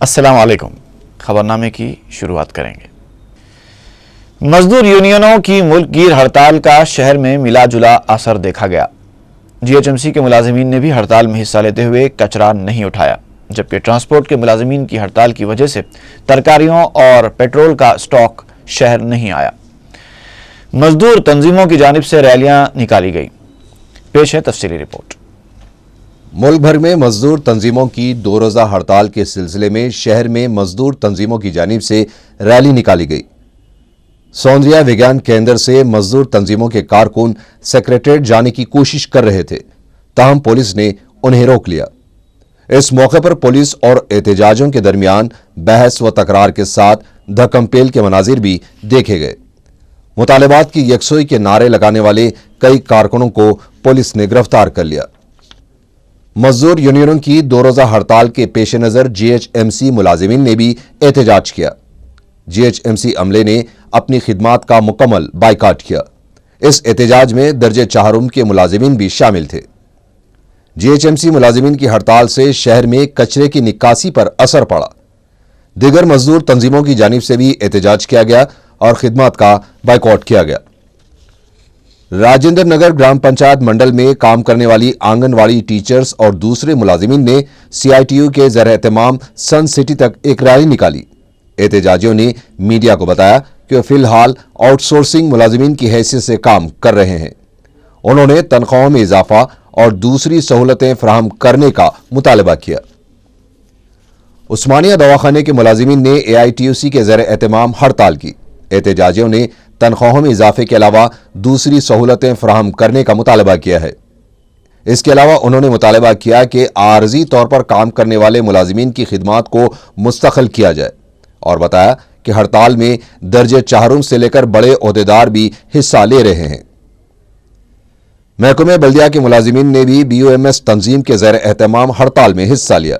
السلام علیکم۔ خبرنامے کی شروعات کریں گے۔ مزدور یونینوں کی ملک گیر ہڑتال کا شہر میں ملا جلا اثر دیکھا گیا۔ جی ایچ ایم سی کے ملازمین نے بھی ہڑتال میں حصہ لیتے ہوئے کچرا نہیں اٹھایا، جبکہ ٹرانسپورٹ کے ملازمین کی ہڑتال کی وجہ سے ترکاریوں اور پیٹرول کا سٹاک شہر نہیں آیا۔ مزدور تنظیموں کی جانب سے ریلیاں نکالی گئی۔ پیش ہے تفصیلی رپورٹ۔ ملک بھر میں مزدور تنظیموں کی 2 روزہ ہڑتال کے سلسلے میں شہر میں مزدور تنظیموں کی جانب سے ریلی نکالی گئی۔ سوندریا وگیان کیندر سے مزدور تنظیموں کے کارکن سیکریٹریٹ جانے کی کوشش کر رہے تھے، تاہم پولیس نے انہیں روک لیا۔ اس موقع پر پولیس اور احتجاجیوں کے درمیان بحث و تکرار کے ساتھ دھکم پیل کے مناظر بھی دیکھے گئے۔ مطالبات کی یکسوئی کے نعرے لگانے والے کئی کارکنوں کو پولیس نے گرفتار کر لیا۔ مزدور یونینوں کی 2 روزہ ہڑتال کے پیش نظر جی ایچ ایم سی ملازمین نے بھی احتجاج کیا۔ جی ایچ ایم سی عملے نے اپنی خدمات کا مکمل بائیکاٹ کیا۔ اس احتجاج میں درجہ چہارم کے ملازمین بھی شامل تھے۔ جی ایچ ایم سی ملازمین کی ہڑتال سے شہر میں کچرے کی نکاسی پر اثر پڑا۔ دیگر مزدور تنظیموں کی جانب سے بھی احتجاج کیا گیا اور خدمات کا بائیکاٹ کیا گیا۔ راجندر نگر گرام پنچایت منڈل میں کام کرنے والی آنگن واڑی ٹیچرز اور دوسرے ملازمین نے سی آئی ٹی یو کے زیر اہتمام سن سٹی تک ایک ریلی نکالی۔ احتجاجیوں نے میڈیا کو بتایا کہ وہ فی الحال آؤٹ سورسنگ ملازمین کی حیثیت سے کام کر رہے ہیں۔ انہوں نے تنخواہوں میں اضافہ اور دوسری سہولتیں فراہم کرنے کا مطالبہ کیا۔ عثمانیہ دواخانے کے ملازمین نے اے آئی ٹی یو سی کے زیر اہتمام ہڑتال کی۔ احتجاجیوں نے تنخواہوں میں اضافے کے علاوہ دوسری سہولتیں فراہم کرنے کا مطالبہ کیا ہے۔ اس کے علاوہ انہوں نے مطالبہ کیا کہ عارضی طور پر کام کرنے والے ملازمین کی خدمات کو مستقل کیا جائے، اور بتایا کہ ہڑتال میں درجہ چہارم سے لے کر بڑے عہدیدار بھی حصہ لے رہے ہیں۔ محکمہ بلدیہ کے ملازمین نے بھی بی او ایم ایس تنظیم کے زیر اہتمام ہڑتال میں حصہ لیا۔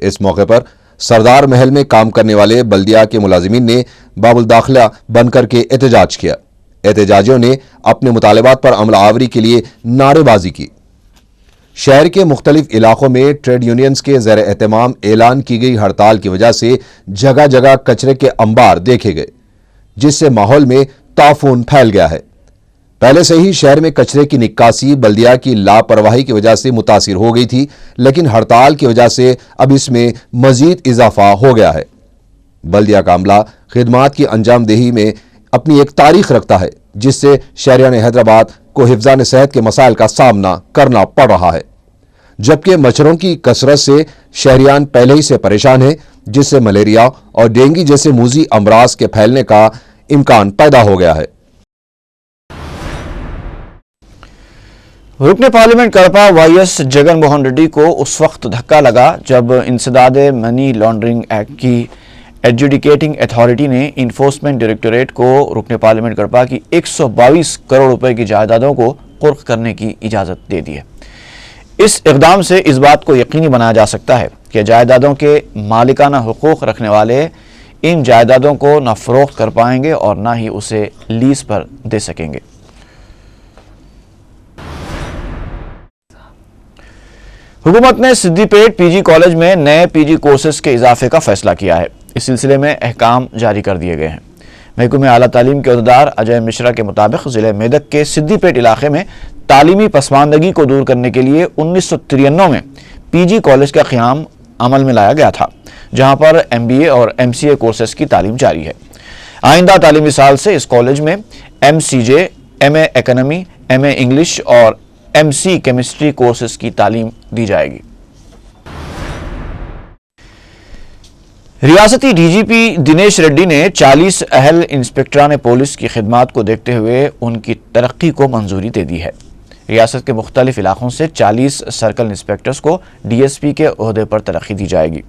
اس موقع پر سردار محل میں کام کرنے والے بلدیہ کے ملازمین نے باب الداخلہ بن کر کے احتجاج کیا۔ احتجاجیوں نے اپنے مطالبات پر عمل آوری کے لیے نعرے بازی کی۔ شہر کے مختلف علاقوں میں ٹریڈ یونینز کے زیر اہتمام اعلان کی گئی ہڑتال کی وجہ سے جگہ جگہ کچرے کے انبار دیکھے گئے، جس سے ماحول میں تعفن پھیل گیا ہے۔ پہلے سے ہی شہر میں کچرے کی نکاسی بلدیہ کی لاپرواہی کی وجہ سے متاثر ہو گئی تھی، لیکن ہڑتال کی وجہ سے اب اس میں مزید اضافہ ہو گیا ہے۔ بلدیہ کا عملہ خدمات کی انجام دہی میں اپنی ایک تاریخ رکھتا ہے، جس سے شہریان حیدرآباد کو حفظان صحت کے مسائل کا سامنا کرنا پڑ رہا ہے، جبکہ مچھروں کی کثرت سے شہریان پہلے ہی سے پریشان ہیں، جس سے ملیریا اور ڈینگی جیسے موذی امراض کے پھیلنے کا امکان پیدا ہو گیا ہے۔ رکن parliament Kadapa Y S Jagan Mohan Reddy کو اس وقت دھکا لگا جب انسداد منی لانڈرنگ ایکٹ کی ایڈجوڈیکیٹنگ اتھارٹی نے انفورسمنٹ ڈائریکٹوریٹ کو رکن پارلیمنٹ کڑپا کی 122 کروڑ روپے کی جائیدادوں کو قرق کرنے کی اجازت دے دی ہے۔ اس اقدام سے اس بات کو یقینی بنایا جا سکتا ہے کہ جائیدادوں کے مالکانہ حقوق رکھنے والے ان جائیدادوں کو نہ فروخت کر پائیں گے اور نہ ہی اسے لیز پر دے سکیں گے۔ حکومت نے سدی پیٹ پی جی کالج میں نئے پی جی کورسز کے اضافے کا فیصلہ کیا ہے۔ اس سلسلے میں احکام جاری کر دیے گئے ہیں۔ محکمہ اعلیٰ تعلیم کے عہدیدار اجے مشرا کے مطابق ضلع میدک کے سدی پیٹ علاقے میں تعلیمی پسماندگی کو دور کرنے کے لیے 1993 میں پی جی کالج کا قیام عمل میں لایا گیا تھا، جہاں پر ایم بی اے اور ایم سی اے کورسز کی تعلیم جاری ہے۔ آئندہ تعلیمی سال سے اس کالج میں M C J, M a economy, M A English اور ایم سی کیمسٹری کورسز کی تعلیم دی جائے گی۔ ریاستی ڈی جی پی دنیش ریڈی نے 40 اہل انسپکٹران پولیس کی خدمات کو دیکھتے ہوئے ان کی ترقی کو منظوری دے دی ہے۔ ریاست کے مختلف علاقوں سے 40 سرکل انسپکٹرز کو ڈی ایس پی کے عہدے پر ترقی دی جائے گی۔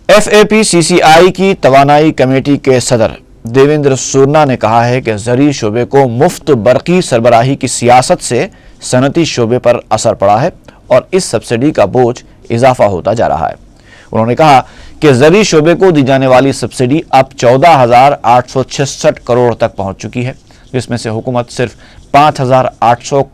ایف اے پی سی سی آئی کی توانائی کمیٹی کے صدر دیویندر سورنا نے کہا ہے کہ زرعی شعبے کو مفت برقی سربراہی کی سیاست سے صنعتی شعبے پر اثر پڑا ہے اور اس سبسڈی کا بوجھ اضافہ ہوتا جا رہا ہے۔ انہوں نے کہا کہ زرعی شعبے کو دی جانے والی سبسڈی اب 14,866 کروڑ تک پہنچ چکی ہے، جس میں سے حکومت صرف 5,800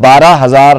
12,000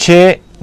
6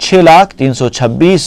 6,326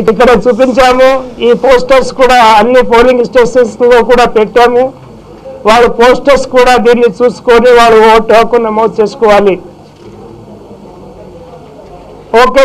ఇక్కడ చూపించాము। ఈ పోస్టర్స్ కూడా అన్ని పోలింగ్ స్టేషన్స్ లో కూడా పెట్టాము। వాళ్ళు పోస్టర్స్ కూడా దీన్ని చూసుకొని వాళ్ళు ఓటు హక్కు నమోదు చేసుకోవాలి। ఒకే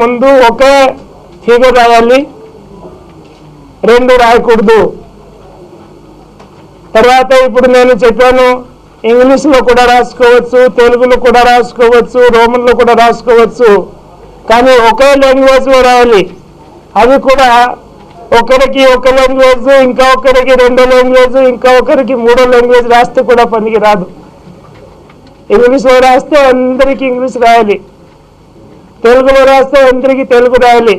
ముందు ఒకే ఫిగర్ రాయాలి, 2 రాయకూడదు। తర్వాత ఇప్పుడు నేను చెప్పాను, ఇంగ్లీష్లో కూడా రాసుకోవచ్చు, తెలుగులో కూడా రాసుకోవచ్చు, రోమన్లో కూడా రాసుకోవచ్చు, కానీ ఒకే లాంగ్వేజ్లో రాయాలి। అది కూడా ఒకరికి ఒక లాంగ్వేజ్, ఇంకా ఒకరికి 2 లాంగ్వేజ్, ఇంకా ఒకరికి 3 లాంగ్వేజ్ రాస్తే కూడా పనికి రాదు। ఇంగ్లీష్లో రాస్తే అందరికీ ఇంగ్లీష్ రాయాలి, తెలుగులో రాస్తే అందరికీ తెలుగు రాయాలి,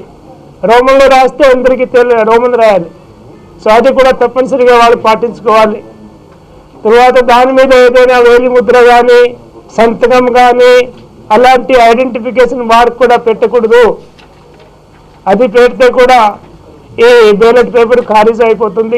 రోమన్లో రాస్తే అందరికీ రోమన్ రాయాలి। సో అది కూడా తప్పనిసరిగా వాళ్ళు పాటించుకోవాలి। తర్వాత దాని మీద ఏదైనా వేలి ముద్ర కానీ సంతకం కానీ అలాంటి ఐడెంటిఫికేషన్ మార్క్ కూడా పెట్టకూడదు। అది పెడితే కూడా ఈ బ్యాలెట్ పేపర్ ఖారిజ్ అయిపోతుంది,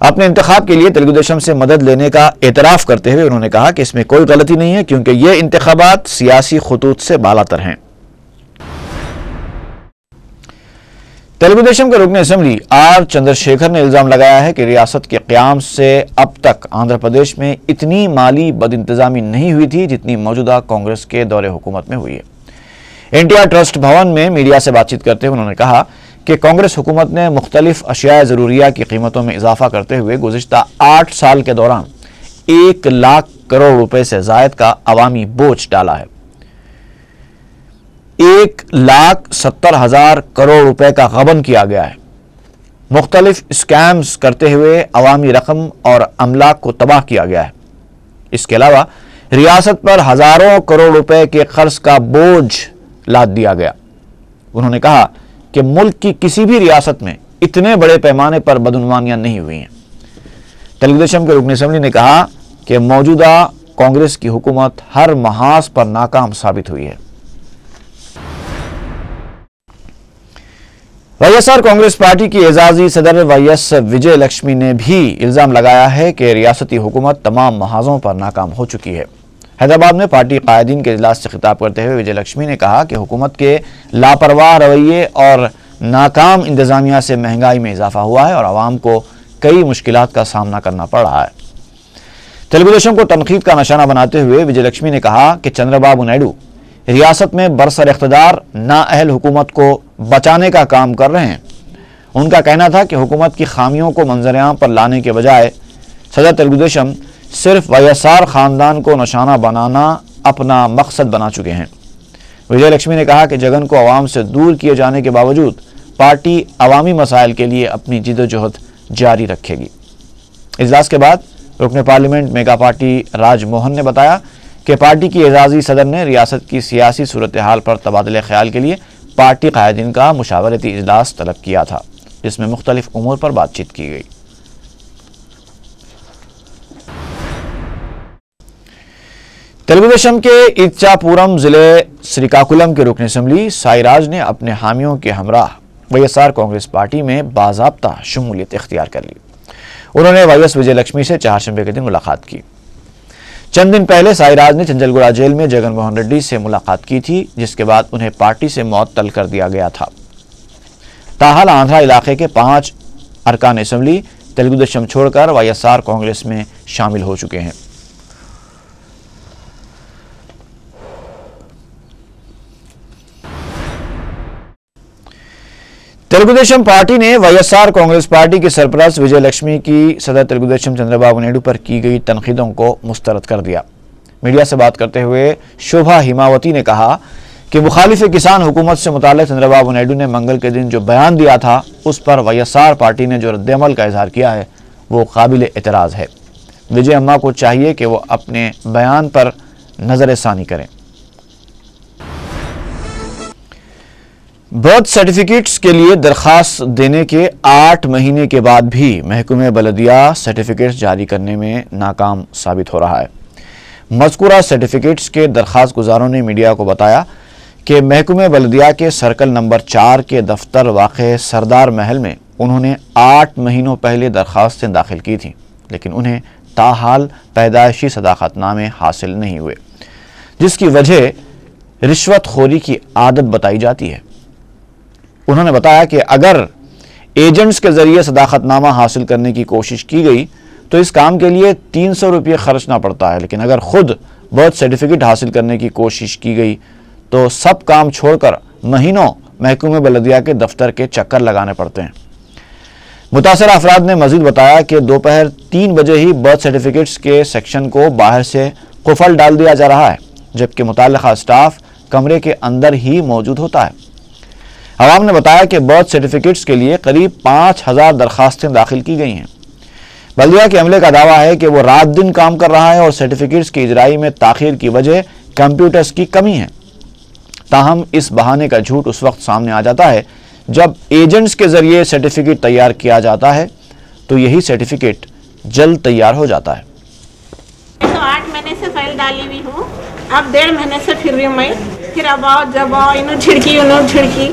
اپنے انتخاب کے لیے تلگو دیشم سے مدد لینے کا اعتراف کرتے ہوئے انہوں نے کہا کہ اس میں کوئی غلطی نہیں ہے کیونکہ یہ انتخابات سیاسی خطوط سے بالاتر ہیں۔ تلگو دیشم کے رکن اسمبلی آر چندرشیکھر نے الزام لگایا ہے کہ ریاست کے قیام سے اب تک آندھرا پردیش میں اتنی مالی بد انتظامی نہیں ہوئی تھی جتنی موجودہ کانگریس کے دور حکومت میں ہوئی ہے۔ NTR ٹرسٹ بھون میں میڈیا سے بات چیت کرتے ہوئے انہوں نے کہا کہ کانگریس حکومت نے مختلف اشیاء ضروریہ کی قیمتوں میں اضافہ کرتے ہوئے گزشتہ 8 سال کے دوران 1 لاکھ کروڑ روپے سے زائد کا عوامی بوجھ ڈالا ہے۔ 1,70,000 کروڑ روپے کا غبن کیا گیا ہے۔ مختلف اسکیمز کرتے ہوئے عوامی رقم اور املاک کو تباہ کیا گیا ہے۔ اس کے علاوہ ریاست پر ہزاروں کروڑ روپے کے قرض کا بوجھ لاد دیا گیا۔ انہوں نے کہا کہ ملک کی کسی بھی ریاست میں اتنے بڑے پیمانے پر بدعنوانیاں نہیں ہوئی ہیں۔ تلگو دیشم کے رکن اسمبلی نے کہا کہ موجودہ کانگریس کی حکومت ہر محاذ پر ناکام ثابت ہوئی ہے۔ YSR کانگریس پارٹی کی اعزازی صدر YS وجے لکشمی نے بھی الزام لگایا ہے کہ ریاستی حکومت تمام محاذوں پر ناکام ہو چکی ہے۔ حیدرآباد میں پارٹی قائدین کے اجلاس سے خطاب کرتے ہوئے وجے لکشمی نے کہا کہ حکومت کے لاپرواہ رویے اور ناکام انتظامیہ سے مہنگائی میں اضافہ ہوا ہے اور عوام کو کئی مشکلات کا سامنا کرنا پڑ رہا ہے۔ تلگو دیشم کو تنقید کا نشانہ بناتے ہوئے وجے لکشمی نے کہا کہ چندرا بابو نائیڈو ریاست میں برسر اقتدار نااہل حکومت کو بچانے کا کام کر رہے ہیں۔ ان کا کہنا تھا کہ حکومت کی خامیوں کو منظر عام پر لانے کے بجائے صدر تلگو دیشم صرف YSR خاندان کو نشانہ بنانا اپنا مقصد بنا چکے ہیں۔ وجے لکشمی نے کہا کہ جگن کو عوام سے دور کیے جانے کے باوجود پارٹی عوامی مسائل کے لیے اپنی جدوجہد جاری رکھے گی۔ اجلاس کے بعد رکن پارلیمنٹ میگا پارٹی راج موہن نے بتایا کہ پارٹی کی اعزازی صدر نے ریاست کی سیاسی صورتحال پر تبادلہ خیال کے لیے پارٹی قائدین کا مشاورتی اجلاس طلب کیا تھا، جس میں مختلف امور پر بات چیت کی گئی۔ تلگو دیشم کے اچا پورم ضلع سریکاکولم کے رکن اسمبلی سائی راج نے اپنے حامیوں کے ہمراہ YSR کانگریس پارٹی میں باضابطہ شمولیت اختیار کر لی۔ انہوں نے YS وجے لکشمی سے چہارشنبے کے دن ملاقات کی۔ چند دن پہلے سائی راج نے چنچل گوڑہ جیل میں جگن موہن ریڈی سے ملاقات کی تھی، جس کے بعد انہیں پارٹی سے معطل کر دیا گیا تھا۔ تاحال آندھرا علاقے کے 5 ارکان اسمبلی تلگو دیشم چھوڑ کر YSR کانگریس میں شامل ہو چکے ہیں۔ تلگو دیشم پارٹی نے YSR کانگریس پارٹی کی سرپرست وجے لکشمی کی صدر تلگو دیشم چندرا بابو نائیڈو پر کی گئی تنقیدوں کو مسترد کر دیا۔ میڈیا سے بات کرتے ہوئے شوبھا ہیماوتی نے کہا کہ مخالف کسان حکومت سے متعلق چندرا بابو نائیڈو نے منگل کے دن جو بیان دیا تھا اس پر YSR پارٹی نے جو رد عمل کا اظہار کیا ہے وہ قابل اعتراض ہے۔ وجے اماں کو چاہیے کہ وہ اپنے بیان پر نظر ثانی کریں۔ برتھ سرٹیفکیٹس کے لیے درخواست دینے کے 8 مہینے کے بعد بھی محکمہ بلدیہ سرٹیفکیٹس جاری کرنے میں ناکام ثابت ہو رہا ہے۔ مذکورہ سرٹیفکیٹس کے درخواست گزاروں نے میڈیا کو بتایا کہ محکمہ بلدیہ کے سرکل نمبر 4 کے دفتر واقع سردار محل میں انہوں نے 8 مہینوں پہلے درخواستیں داخل کی تھیں، لیکن انہیں تاحال پیدائشی صداقت نامے حاصل نہیں ہوئے، جس کی وجہ رشوت خوری کی عادت بتائی جاتی ہے۔ انہوں نے بتایا کہ اگر ایجنٹس کے ذریعے صداقت نامہ حاصل کرنے کی کوشش کی گئی تو اس کام کے لیے 300 روپے خرچنا پڑتا ہے، لیکن اگر خود برتھ سرٹیفکیٹ حاصل کرنے کی کوشش کی گئی تو سب کام چھوڑ کر مہینوں محکمہ بلدیہ کے دفتر کے چکر لگانے پڑتے ہیں۔ متاثرہ افراد نے مزید بتایا کہ دوپہر 3 بجے ہی برتھ سرٹیفکیٹس کے سیکشن کو باہر سے قفل ڈال دیا جا رہا ہے، جبکہ متعلقہ اسٹاف کمرے کے اندر ہی موجود ہوتا ہے۔ عوام نے بتایا کہ برتھ سرٹیفکیٹس کے لیے قریب 5000 درخواستیں داخل کی گئی ہیں۔ بلدیہ کے عملے کا دعویٰ ہے کہ وہ رات دن کام کر رہا ہے اور سرٹیفکیٹس کی اجرائی میں تاخیر کی وجہ کمپیوٹرز کی کمی ہے۔ تاہم اس بہانے کا جھوٹ اس وقت سامنے آ جاتا ہے جب ایجنٹس کے ذریعے سرٹیفکیٹ تیار کیا جاتا ہے تو یہی سرٹیفکیٹ جلد تیار ہو جاتا ہے۔ 8 مہینے سے فائل ڈالی ہوئی ہوں، اب 1.5 مہینے سے پھر رہی ہوں میں، پھر اب آؤ جب آؤ انہوں چھڑکی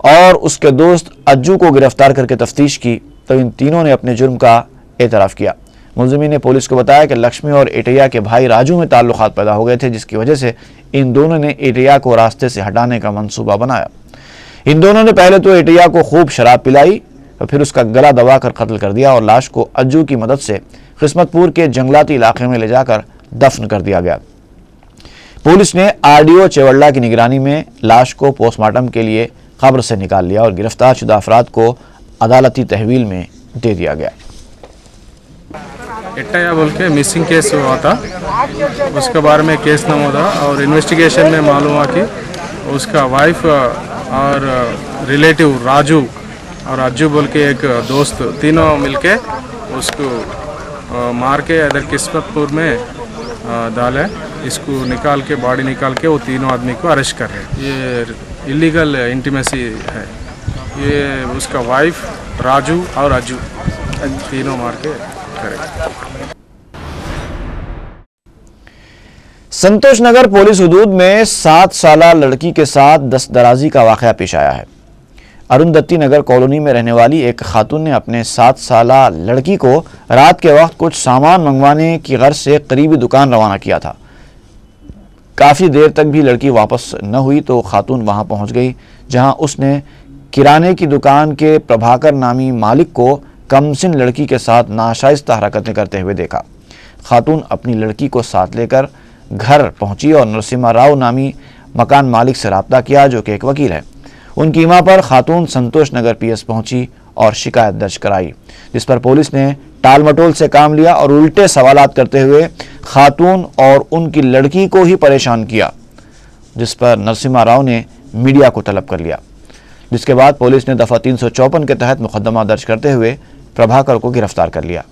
اور اس کے دوست اجو کو گرفتار کر کے تفتیش کی تو ان تینوں نے اپنے جرم کا اعتراف کیا۔ ملزمین نے پولیس کو بتایا کہ لکشمی اور ایٹیا کے بھائی راجو میں تعلقات پیدا ہو گئے تھے، جس کی وجہ سے ان دونوں نے ایٹیا کو راستے سے ہٹانے کا منصوبہ بنایا۔ ان دونوں نے پہلے تو ایٹیا کو خوب شراب پلائی اور پھر اس کا گلا دبا کر قتل کر دیا اور لاش کو اجو کی مدد سے قسمت پور کے جنگلاتی علاقے میں لے جا کر دفن کر دیا گیا۔ پولیس نے RDO چیوڑلہ کی نگرانی میں لاش کو پوسٹ مارٹم کے لیے قبر سے نکال لیا اور گرفتار شدہ افراد کو عدالتی تحویل میں دے دیا گیا۔ اٹیا بول کے مسنگ کیس ہوا تھا، اس کے بارے میں کیس نمودا اور انویسٹیگیشن میں معلوم ہوا کہ اس کا وائف اور ریلیٹیو راجو اور اجو بول کے ایک دوست تینوں مل کے اس کو مار کے ادھر قسمت پور میں ڈالے، اس کو نکال کے باڈی نکال کے وہ تینوں آدمی کو اریسٹ کر رہے ہیں۔ یہ اللیگل انٹیمیسی ہے، یہ اس کا وائف راجو اور اجو تینوں مار کے کرے۔ سنتوش نگر پولیس حدود میں 7 سالہ لڑکی کے ساتھ دست درازی کا واقعہ پیش آیا ہے۔ اروندھتی نگر کالونی میں رہنے والی ایک خاتون نے اپنے 7 سالہ لڑکی کو رات کے وقت کچھ سامان منگوانے کی غرض سے قریبی دکان روانہ کیا تھا۔ کافی دیر تک بھی لڑکی واپس نہ ہوئی تو خاتون وہاں پہنچ گئی، جہاں اس نے کرانے کی دکان کے پربھاکر نامی مالک کو کمسن لڑکی کے ساتھ ناشائستہ حرکتیں کرتے ہوئے دیکھا۔ خاتون اپنی لڑکی کو ساتھ لے کر گھر پہنچی اور نرسمہا راؤ نامی مکان مالک سے رابطہ کیا، جو کہ ایک وکیل ہے۔ ان کی ماں پر خاتون سنتوش نگر PS پہنچی اور شکایت درج کرائی، جس پر پولیس نے ٹال مٹول سے کام لیا اور الٹے سوالات کرتے ہوئے خاتون اور ان کی لڑکی کو ہی پریشان کیا، جس پر نرسمہا راؤ نے میڈیا کو طلب کر لیا، جس کے بعد پولیس نے دفعہ 354 کے تحت مقدمہ درج کرتے ہوئے پربھاکر کو گرفتار کر لیا۔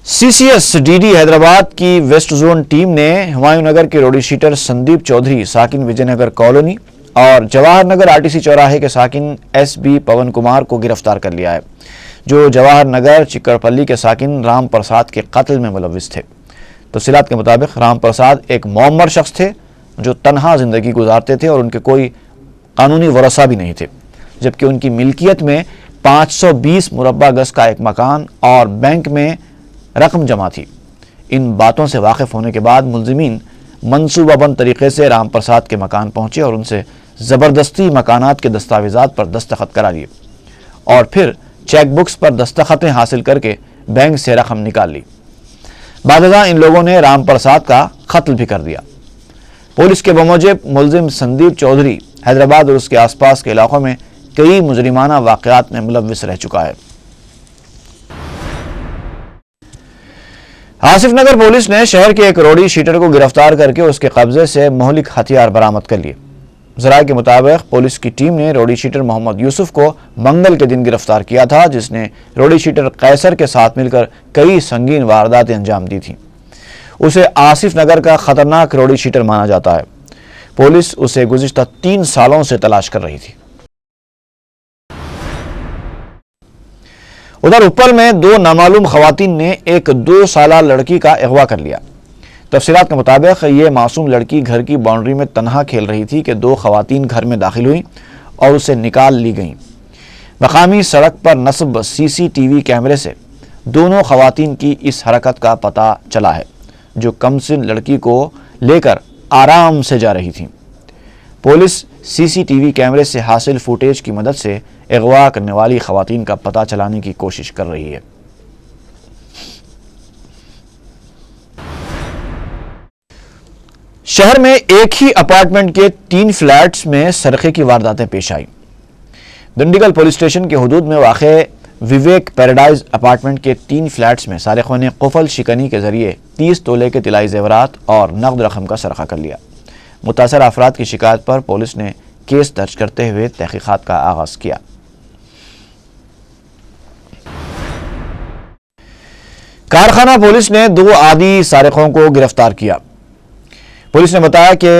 CCS DD حیدرآباد کی ویسٹ زون ٹیم نے ہمایوں نگر کے روڈی شیٹر سندیپ چودھری ساکن وجے نگر کالونی اور جواہر نگر RTC چوراہے کے ساکن SB پون کمار کو گرفتار کر لیا ہے، جو جواہر نگر چکر پلی کے ساکن رام پرساد کے قتل میں ملوث تھے۔ تفصیلات کے مطابق رام پرساد ایک معمر شخص تھے جو تنہا زندگی گزارتے تھے اور ان کے کوئی قانونی ورثہ بھی نہیں تھے، جبکہ ان کی ملکیت میں 520 مربع گز کا ایک مکان اور بینک میں رقم جمع تھی۔ ان باتوں سے واقف ہونے کے بعد ملزمین منصوبہ بند طریقے سے رام پرساد کے مکان پہنچے اور ان سے زبردستی مکانات کے دستاویزات پر دستخط کرا لیے اور پھر چیک بکس پر دستخطیں حاصل کر کے بینک سے رقم نکال لی۔ بعد ازاں ان لوگوں نے رام پرساد کا قتل بھی کر دیا۔ پولیس کے بموجب ملزم سندیپ چودھری حیدرآباد اور اس کے آس پاس کے علاقوں میں کئی مجرمانہ واقعات میں ملوث رہ چکا ہے۔ آصف نگر پولیس نے شہر کے ایک روڈی شیٹر کو گرفتار کر کے اس کے قبضے سے مہلک ہتھیار برآمد کر لیے۔ ذرائع کے مطابق پولیس کی ٹیم نے روڈی شیٹر محمد یوسف کو منگل کے دن گرفتار کیا تھا، جس نے روڈی شیٹر قیصر کے ساتھ مل کر کئی سنگین وارداتیں انجام دی تھیں۔ اسے آصف نگر کا خطرناک روڈی شیٹر مانا جاتا ہے۔ پولیس اسے گزشتہ 3 سالوں سے تلاش کر رہی تھی۔ ادھر اپل میں 2 نامعلوم خواتین نے ایک 2 سالہ لڑکی کا اغوا کر لیا۔ تفصیلات کے مطابق یہ معصوم لڑکی گھر کی باؤنڈری میں تنہا کھیل رہی تھی کہ 2 خواتین گھر میں داخل ہوئیں اور اسے نکال لی گئیں۔ مقامی سڑک پر نصب CCTV کیمرے سے دونوں خواتین کی اس حرکت کا پتہ چلا ہے، جو کمسن لڑکی کو لے کر آرام سے جا رہی تھیں۔ پولیس CCTV کیمرے سے حاصل فوٹیج کی مدد سے اغوا کرنے والی خواتین کا پتہ چلانے کی کوشش کر رہی ہے۔ شہر میں ایک ہی اپارٹمنٹ کے 3 فلیٹس میں سرقے کی وارداتیں پیش آئیں۔ دنڈیگل پولیس اسٹیشن کے حدود میں واقع وویک پیراڈائز اپارٹمنٹ کے 3 فلیٹس میں سارقوں نے قفل شکنی کے ذریعے 30 تولے کے طلائی زیورات اور نقد رقم کا سرقہ کر لیا۔ متاثرہ افراد کی شکایت پر پولیس نے کیس درج کرتے ہوئے تحقیقات کا آغاز کیا۔ کارخانہ پولیس نے 2 عادی سارقوں کو گرفتار کیا۔ پولیس نے بتایا کہ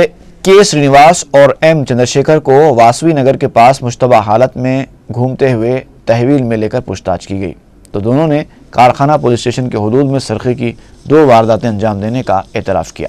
کے سرینواس اور M چندرشیکھر کو واسوی نگر کے پاس مشتبہ حالت میں گھومتے ہوئے تحویل میں لے کر پوچھ تاچھ کی گئی تو دونوں نے کارخانہ پولیس اسٹیشن کے حدود میں سرقے کی 2 وارداتیں انجام دینے کا اعتراف کیا۔